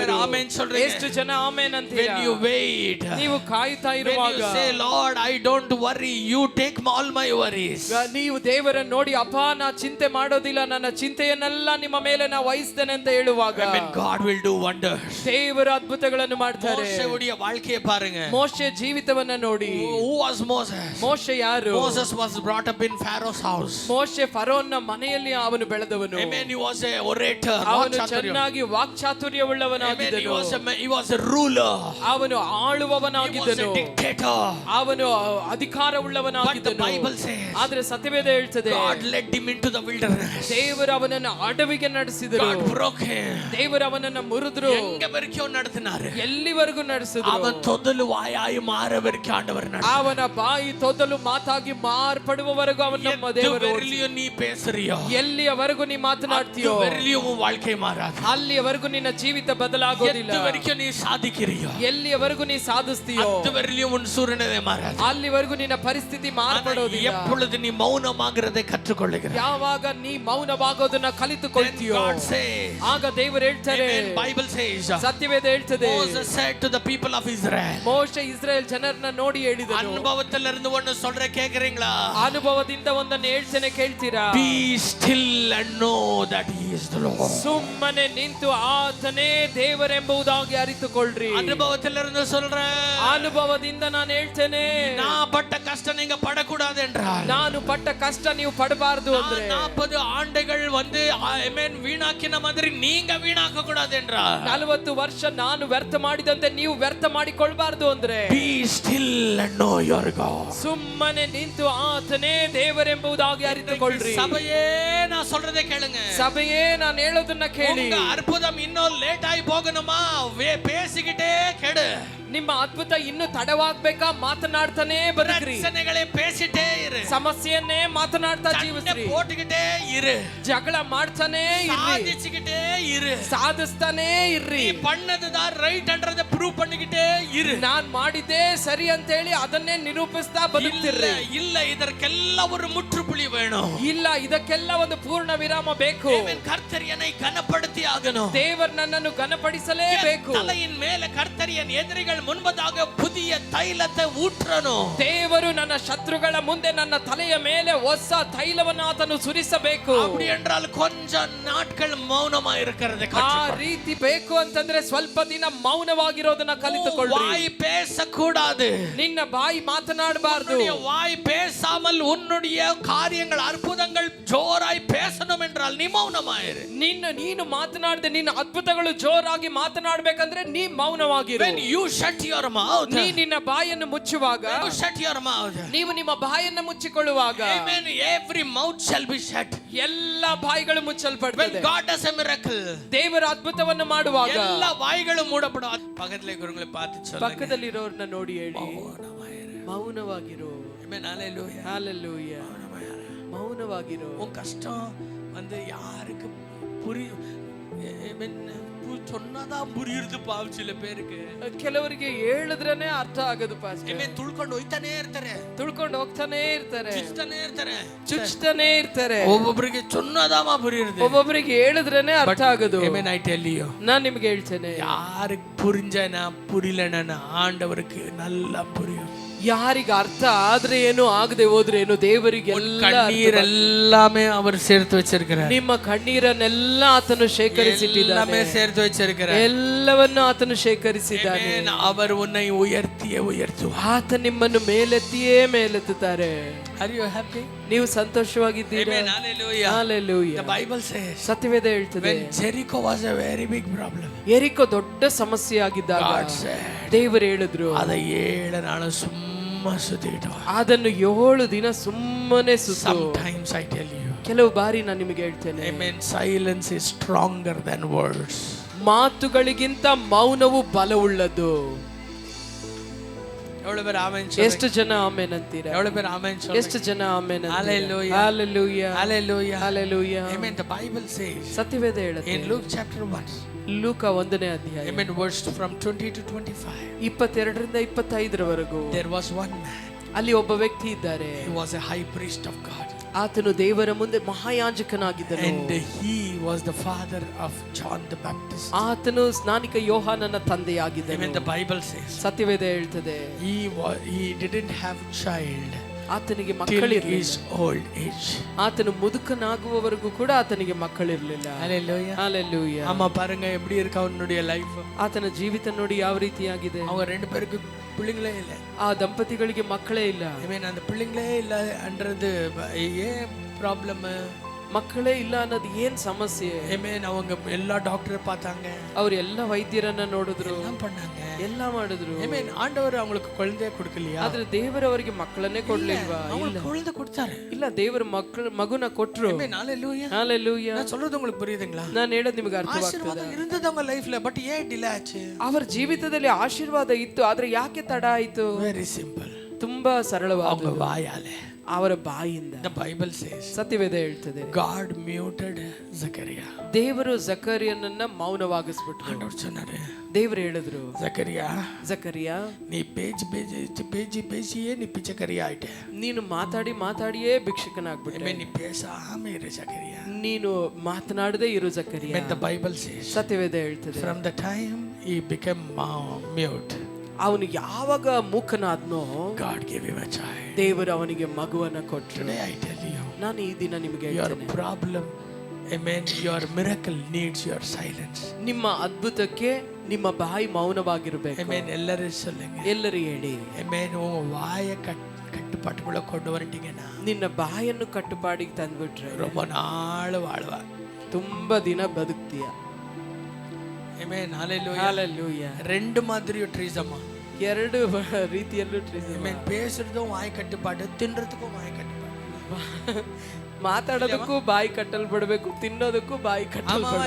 பேர் ஆமென் சொல்றீங்க? ಎಷ್ಟು ಜನ ಆಮೆನ್ ಅಂತೀರಾ? When you wait, ನೀವು ಕಾಯುತ್ತಾ ಇರುವಾಗ, when you say Lord I don't worry, you take all my worries. ನೀವು ದೇವರನ್ನು ನೋಡಿ ಅಪ್ಪ ನಾ ಚಿಂತೆ ಮಾಡೋದಿಲ್ಲ, ನನ್ನ ಚಿಂತೆಯನ್ನೆಲ್ಲ ನಿಮ್ಮ ಮೇಲೆ ನಾ ವಹಿಸ್ತೇನೆ ಅಂತ ಹೇಳುವಾಗ, Amen, God will do wonders. ದೇವರು ಅದ್ಭುತಗಳನ್ನು ಮಾಡ್ತಾರೆ. ಮೋಶೆಯ வாழ்க்கையை பாருங்க. ಮೋಶೆ ಜೀವಿತವನ್ನ ನೋಡಿ. Who was Moses? ಮೋಶೆ ಯಾರು? Moses was brought up in Pharaoh's house. ಮೋಶೆ ಫರೋನ್ನ ಮನೆಯಲ್ಲಿ ಅವನು ಬೆಳೆದವನು. Amen, he was a orator. ಅವನು ಚೆನ್ನಾಗಿ ವಾಕ್ಚಾತುರ್ಯವುಳ್ಳವನಾಗಿದ್ದನು. He was a ruler. ಅವನು ಆಳುವವನಾಗಿದ್ದನು. He was a dictator. ಅವನು ಅಧಿಕಾರವುಳ್ಳವನಾಗಿದ್ದನು. But the Bible says, ಆದರೆ ಸತ್ಯವೇದ ಹೇಳ್ತದೆ, God led him into the wilderness. ದೇವರು ಅವನನ್ನು ಅಡವಿಗೆ ನಡೆಸಿದರು. God broke him. ದೇವರು ಅವನನ್ನು ಮುರಿದರು. ಎಂಗವರೆಗೂ ನಡೆಸಿದರು? ಎಲ್ಲಿವರೆಗೂ ನಡೆಸಿದರು? ಅವನ ತೊದಲು ವಾಯಾಗಿ ಮಾರವರೆಗೂ ಆಂಡವರು ನಡೆಸಿದರು. ಅವನ ಬಾಯಿ ತೊದಲು ಮಾತಾಗಿ ಮಾರ್ಪಡುವವರೆಗೂ ಅವನ ನಮ್ಮ ದೇವರು. ನೀ ಪೇಸರಿಯೋ, ಎಲ್ಲಿಯವರೆಗೂ ನೀ ಮಾತನಾಡ್ತೀಯೋ வாழ்க்கை மாறாது. ಅಲ್ಲಿಯವರೆಗೂ ನಿನ್ನ ಜೀವಿತ ಬದಲಾಗೋದಿಲ್ಲ. ಎಲ್ಲಿವರೆಗೂ ನೀ ಸಾಧಿಕಿರಿಯೋ, ಎಲ್ಲಿಯವರೆಗೂ ನೀ ಸಾಧಿಸ್ತೀಯೋ அதுவரையிலும் உன் சூழ்நிலை மாறாது. ಅಲ್ಲಿವರೆಗೂ ನಿನ್ನ ಪರಿಸ್ಥಿತಿ ಮಾರ್ಪಡೋದಿಲ್ಲ. எப்பொழுது நீ மௌனமாகிறதை கற்றுக்கொள்ளுகிறாய், ಯಾವಾಗ ನೀ ಮೌನವಾಗೋದನ್ನ ಕಲಿತುಕೊಳ್ತೀಯೋ, ಆಗ ದೇವರು ಹೇಳ್ತಾರೆ, Bible says, ಸತ್ಯವೇದ ಹೇಳ್ತದೆ, Moses said to the people of Israel, ಮೋಶೆ ಇಸ್ರಾಯೇಲ್ ಜನರನ್ನ ನೋಡಿ ಹೇಳಿದನು. ಅನುಭವದಲ್ಲಿருந்து ஒன்னு சொல்ற ಕೇக்குறீங்களா? ಅನುಭವದಿಂದ ಒಂದನ್ನು ಹೇಳ್ತೇನೆ, ಕೇಳ್ತೀರಾ? Be still and know that he is the Lord. ಸುಮ್ಮನೆ ನಿಂತು ಆತನೇ ದೇವರೆಂಬುದಾಗಿ ಅರಿತುಕೊಳ್ಳ್ರಿ. ಅನುಭವದಲ್ಲಿருந்து சொல்றேன், ಅನುಭವದಿಂದ ನಾನು ಹೇಳ್ತೇನೆ, நான் பட்ட கஷ்டம் நீங்க படக்கூடாது என்றால், ನಾನು ಪಟ್ಟ ಕಷ್ಟ ನೀವು ಪಡಬಾರದು ಅಂದ್ರೆ, 40 ஆண்டுகள் வந்து ಆಮೆನ್ வீணாக்கின மாதிரி நீங்க வீணாக்க கூடாது என்றால், 40 ವರ್ಷ ನಾನು ವ್ಯರ್ಥ ಮಾಡಿದಂತೆ ನೀವು ವ್ಯರ್ಥ ಮಾಡಿಕೊಳ್ಳಬಾರದು ಅಂದ್ರೆ, be still and know your God. ಸುಮ್ಮನೆ ನಿಂತು ಆತನೇ ದೇವರೆಂಬುದಾಗಿ ಅರಿತುಕೊಳ್ಳ್ರಿ. ಸಭೆಯೇ நான் சொல்றதை கேளுங்க. ಸಭೆಯೇ ನಾನು ಹೇಳೋದನ್ನ ಕೇಳಿ. உங்க அற்புதம் இன்னும் லேட் ஆகி போகணுமா? பேசிக்கிட்டே கேடு. ನಿಮ್ಮ ಅದ್ಭುತ ಇನ್ನು ತಡವಾಗಬೇಕಾ? ಮಾತನಾಡ್ತಾನೆ ಬದುಕ್ರಿ. ಪ್ರಶ್ನೆಗಳೇ பேசிட்டே ಇರು. ಸಮಸ್ಯೆಯನ್ನೇ ಮಾತನಾಡ್ತಾ ಜೀವಿಸ್ರಿ. போட்டுக்கிட்டே ಇರು. ಜಗಳ ಮಾಡ್ತಾನೆ ಇರ್ರಿ. ಸಾಧಿಸಿக்கிட்டே ಇರು. ಸಾಧಿಸ್ತಾನೆ ಇರ್ರಿ. ನೀ பண்ணதுதான் ರೈಟ್ன்றதை ಪ್ರೂವ್ பண்ணிக்கிட்டே ಇರು. ನಾನ್ ಮಾಡಿದ್ದೆ ಸರಿ ಅಂತ ಹೇಳಿ ಅದನ್ನೇ ನಿರೂಪಿಸ್ತಾ ಬದುಕ್ತಿರ್ರಿ. ಇಲ್ಲ, ಇದಕ್ಕೆಲ್ಲ ಒಂದು ಮುற்றுப்புள்ளி வேணும். ಇಲ್ಲ, ಇದಕ್ಕೆಲ್ಲ ಒಂದು ಪೂರ್ಣ ವಿರಾಮ ಬೇಕು. ಕರ್ತರ್ என்னை கனப்படுத்தி ஆகணும். ದೇವರು ನನ್ನನ್ನು ಘನಪಡಿಸಲೇಬೇಕು. தலையின் மேல கர்த்தர் என் எதிரிகள் முன்பதாக புதிய தைலத்தை ஊற்றணும். ದೇವರು ನನ್ನ ಶತ್ರುಗಳ ಮುಂದೆ ನನ್ನ ತಲೆಯ ಮೇಲೆ ಹೊಸ ತೈಲವನ್ನು ಆತನು ಸುರಿಸಬೇಕು. அப்படி என்றால் கொஞ்ச நாட்கள் மௌனமா இருக்கிறது ಆ ರೀತಿ ಬೇಕು ಅಂತಂದ್ರೆ ಸ್ವಲ್ಪ ದಿನ ಮೌನವಾಗಿರೋದನ್ನ ಕಲಿತುಕೊಳ್ಳಿ. வாய் பேசக்கூடாது. ನಿನ್ನ ಬಾಯಿ ಮಾತನಾಡಬಾರದು. வாய் பேசாமல் உன்னுடைய காரியங்கள் அற்புதங்கள் ஜோராய் பேசணும் என்றால் நீ மௌனமாயிரு. ನೀನು ಮಾತನಾಡದೆ ನಿನ್ನ ಅದ್ಭುತಗಳು ಜೋರಾಗಿ ಮಾತನಾಡಬೇಕಂದ್ರೆ ನೀ ಮೌನವಾಗಿರು. When you shut your mouth, ನೀ ನಿನ್ನ ಬಾಯನ್ನು ಮುಚ್ಚುವಾಗ, you shut your mouth, ನೀವು ನಿಮ್ಮ ಬಾಯನ್ನು ಮುಚ್ಚಿಕೊಳ್ಳುವಾಗ, amen, every mouth shall be shut. ಎಲ್ಲ ಬಾಯಿಗಳು ಮುಚ್ಚಲ್ಪಡುತ್ತದೆ. When God does a miracle, ದೇವರ ಅದ್ಭುತವನ್ನು ಮಾಡುವಾಗ ಎಲ್ಲ ಬಾಯಿಗಳು ಮೂಡಪಡುವ. ಪಕ್ಕದಲ್ಲೇ ಗುರುಗಳೇ ಪಾತಿ சொல்லுங்க, ಪಕ್ಕದಲ್ಲಿರೋರನ್ನ ನೋಡಿ ಹೇಳಿ, ಮೌನವಾಗಿರು. amen, hallelujah, hallelujah, ಮೌನವಾಗಿರು. உன் கஷ்டம் வந்து யாருக்கு புரியும்? amen, சொன்னதான் புரியுது பாவ சில பேருக்கு. ಕೆಲವರಿಗೆ ಹೇಳಿದ್ರೇನೆ ಅರ್ಥ ಆಗೋದು ಪಾಸ್ಟರ್. amen, ತುಳ್ಕೊಂಡು ಹೋಗ್ತಾನೆ ಇರ್ತಾರೆ, ತುಳ್ಕೊಂಡು ಹೋಗ್ತಾನೆ ಇರ್ತಾರೆ, ಚುಚ್ತಾನೆ ಇರ್ತಾರೆ. ಒಬ್ಬೊಬ್ಬರಿಗೆ சொன்னதாமா புரியுது, ಒಬ್ಬೊಬ್ಬರಿಗೆ ಹೇಳಿದ್ರೇನೆ ಅರ್ಥ ಆಗೋದು. amen, I tell you, ನಾನು ನಿಮಗೆ ಹೇಳ್ತೇನೆ, யாருக்கு புரிஞ்சனா புரியலனா ஆண்டவருக்கு நல்லா புரியும். ಯಾರಿಗೆ ಅರ್ಥ ಆದ್ರೆ ಏನು ಆಗದೆ ಹೋದ್ರೆ ಏನು ದೇವರಿಗೆ ಎಲ್ಲಾமே அவர் சேர்த்து வச்சிருக்கிறார். ನಿಮ್ಮ ಕಣ್ಣೀರನ್ನೆಲ್ಲ ಆತನು ಶೇಖರಿಸಿಟ್ಟಿದ್ದಾನೆ. சேர்த்து வச்சிருக்கிறார். ಎಲ್ಲವನ್ನು ಆತನು ಶೇಖರಿಸಿದ್ದಾನೆ. அவர் உன்னை உயர்த்தியே உயர்த்துவார். ಆತ ನಿಮ್ಮನ್ನು ಮೇಲೆತ್ತಿಯೇ ಮೇಲೆತ್ತುತ್ತಾರೆ. Are you happy? ನೀವು ಸಂತೋಷವಾಗಿದ್ದೀರಾ? Amen, hallelujah, hallelujah. The Bible says, ಸತ್ಯವೇದ ಹೇಳ್ತದೆ, when Jericho was a very big problem, ಯೆರಿಕೋ ದೊಡ್ಡ ಸಮಸ್ಯೆ ಆಗಿದ್ದಾಗ ದೇವರು ಹೇಳಿದ್ರು, ಅದ 7 ನಾಳು ಸುಮ್ಮ ಸುತ್ತಿಟ್ಟು, ಅದನ್ನು 7 ದಿನ ಸುಮ್ಮನೆ ಸುತ್ತು. Sometimes I tell you, ಕೆಲವು ಬಾರಿ ನಾನು ನಿಮಗೆ ಹೇಳ್ತೇನೆ, amen, silence is stronger than words. ಮಾತುಗಳಿಗಿಂತ ಮೌನವು ಬಲವುಳ್ಳದು. ಎಷ್ಟು ಜನ ಆಮೆನ್ ಅಂತೀರಾ? ಎಷ್ಟು ಜನ ಆಮೆನ್ ಅಂತೀರಾ? Hallelujah, hallelujah, hallelujah, hallelujah. Amen. The Bible says, ಸತ್ಯವೇದ ಹೇಳುತ್ತೆ, in Luke chapter 1, ಲೂಕ 1ನೇ ಅಧ್ಯಾಯ, amen, verse from 20 to 25, 22ರಿಂದ 25ರವರೆಗೂ there was one man, ಅಲ್ಲಿ ಒಬ್ಬ ವ್ಯಕ್ತಿ ಇದ್ದಾರೆ. he was a high priest of God. ಆತನು ದೇವರ ಮುಂದೆ ಮಹಾಯಾಜಕನಾಗಿದ್ದನು. And he was the father of John the Baptist. ಆತನು ಸ್ನಾನಿಕ ಯೋಹಾನನ ತಂದೆಯಾಗಿದ್ದನು. Even the Bible says ಸತ್ಯವೇದ ಹೇಳ್ತದೆ he didn't have child ಆತನಿಗೆ till ಮಕ್ಕಳಿರಲಿಲ್ಲ. his old age. ಆತನು ಮುದುಕನಾಗುವವರೆಗೂ ಕೂಡ ಆತನಿಗೆ ಮಕ್ಕಳಿರಲಿಲ್ಲ. Hallelujah. Hallelujah. ஆமா பாருங்க எப்படி இருக்கு அவனுடைய லைஃப். ಆತನ ಜೀವಿತ ನೋಡಿ ಯಾವ ರೀತಿಯಾಗಿದೆ. அவங்க ரெண்டு பேருக்கு பிள்ளைங்களே இல்ல. ಆ ದಂಪತಿಗಳಿಗೆ ಮಕ್ಕಳೇ ಇಲ್ಲ. அந்த பிள்ளைங்களே இல்ல என்றது ஏன் ப்ராப்ளம்? ಮಕ್ಕಳೇ ಇಲ್ಲ ಅನ್ನೋದು ಏನ್ ಸಮಸ್ಯೆ? அவங்க எல்லா டாக்டர் பார்த்தாங்க, ಅವ್ರು ಎಲ್ಲ ವೈದ್ಯರನ್ನ ನೋಡಿದ್ರು, எல்லாம் பண்ணாங்க, ಎಲ್ಲ ಮಾಡಿದ್ರು. ஆண்டவர் அவங்களுக்கு குழந்தையே கொடுக்கலையா? ಆದ್ರೆ ದೇವರವರಿಗೆ ಮಕ್ಕಳನ್ನೇ ಕೊಡ್ಲಿಲ್ವಾ? அவங்களுக்கு குழந்தை கொடுத்தாரு. ಇಲ್ಲ, ದೇವರು ಮಗುನ ಕೊಟ್ರು. ஹalleluya. Hallelujah. நான் சொல்றது உங்களுக்கு புரியுதுங்களா? ನಾನು ಹೇಳೋದು ನಿಮಗೆ ಅರ್ಥವಾಗ್ತದೆ. ஆசீர்வாதம் இருந்தது அவங்க லைஃப்ல, பட் ஏன் டிலே ஆச்சு? ಅವರ ಜೀವಿತದಲ್ಲಿ ಆಶೀರ್ವಾದ ಇತ್ತು, ಆದ್ರೆ ಯಾಕೆ ತಡ ಆಯ್ತು? Very simple. ತುಂಬಾ ಸರಳವಾದ அவங்க வாயாலே, ಅವರ ಬಾಯಿಂದ. The Bible says ಸತ್ಯವೇದ ಹೇಳ್ತದೆ God muted Zechariah. ದೇವರು ಜಕರಿಯನನ್ನ ಮೌನವಾಗಿಸ್ಬಿಟ್ರು. ஆண்டவர் சொன்னாரு, ದೇವರು ಹೇಳಿದ್ರು, ಜಕರಿಯಾ ನೀ பேசியே நீ பிச்சைக்காரியா ஆயிட்ட. ನೀನು ಮಾತಾಡಿಯೇ ಭಿಕ್ಷುಕನಾಗ್ಬಿಟ್ಟೆ. நீ பேசாம இரு ஜக்கரியா. ನೀನು ಮಾತನಾಡದೇ ಇರು Zakariya. When the Bible says ಸತ್ಯವೇದ ಹೇಳ್ತದೆ from the time he became mute, ಅವನು ಯಾವಾಗ ಮೂಕನಾದ್ನೋ God gave him a child. ದೇವರು ಅವನಿಗೆ ಮಗುವನ್ನ ಕೊಟ್ಟರು. Today I tell you, ನಾನು ಈ ದಿನ ನಿಮಗೆ your ಹೇಳ್ತೇನೆ, problem, amen, your miracle needs your silence. ನಿಮ್ಮ ಅದ್ಭುತಕ್ಕೆ ನಿಮ್ಮ ಬಾಯಿ ಮೌನವಾಗಿರಬೇಕು. amen. ಎಲ್ಲರೂ சொல்லுங்க, ಎಲ್ಲರೂ ಹೇಳಿ, amen. உங்க வாயை கட்டுப்பாட்டுக்குள்ள கொண்டு வரட்டீங்கன்னா ನಿನ್ನ ಬಾಯನ್ನು ಕಟ್ಟುಪಾಡಿಗೆ ತಂದ್ಬಿಟ್ರೆ ரொம்ப நாள் வாழ்வ, ತುಂಬಾ ದಿನ ಬದುಕ್ತೀಯ. amen. hallelujah. Hallelujah. ரெண்டு மாதிரி ட்ரீஸ் அம்மா, ಎರಡು ರೀತಿಯಲ್ಲೂ ಟ್ರೀಸ್. amen. பேசுறதும் வாய் கட்டுப்பாடு, தின்றதுக்கும் வாய் கட்டுப்பாடு. ಮಾತಾಡೋದಕ್ಕೂ ಬಾಯಿ ಕಟ್ಟಲ್ಬಿಡ್ಬೇಕು, ತಿನ್ನೋದಕ್ಕೂ ಬಾಯಿ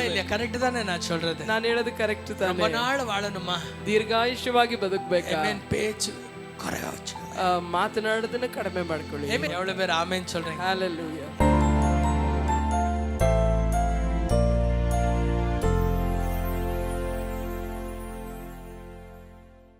இல்லையா? ಕರೆಕ್ಟ್ ತಾನೆ ನಾನು சொல்றது? ನಾನು ಹೇಳೋದು ಕರೆಕ್ಟ್ ತಾನೆ. ரொம்ப நாள் வாழணுமா, ದೀರ್ಘಾಯುಷ್ಯವಾಗಿ ಬದುಕಬೇಕಾ? amen. பேச்சு குறைவா வச்சுக்கோ, ಮಾತನಾಡೋದನ್ನ ಕಡಿಮೆ ಮಾಡ್ಕೊಳ್ಳಿ. எவ்வளவு பேர் ஆமென் சொல்றீங்க? Hallelujah.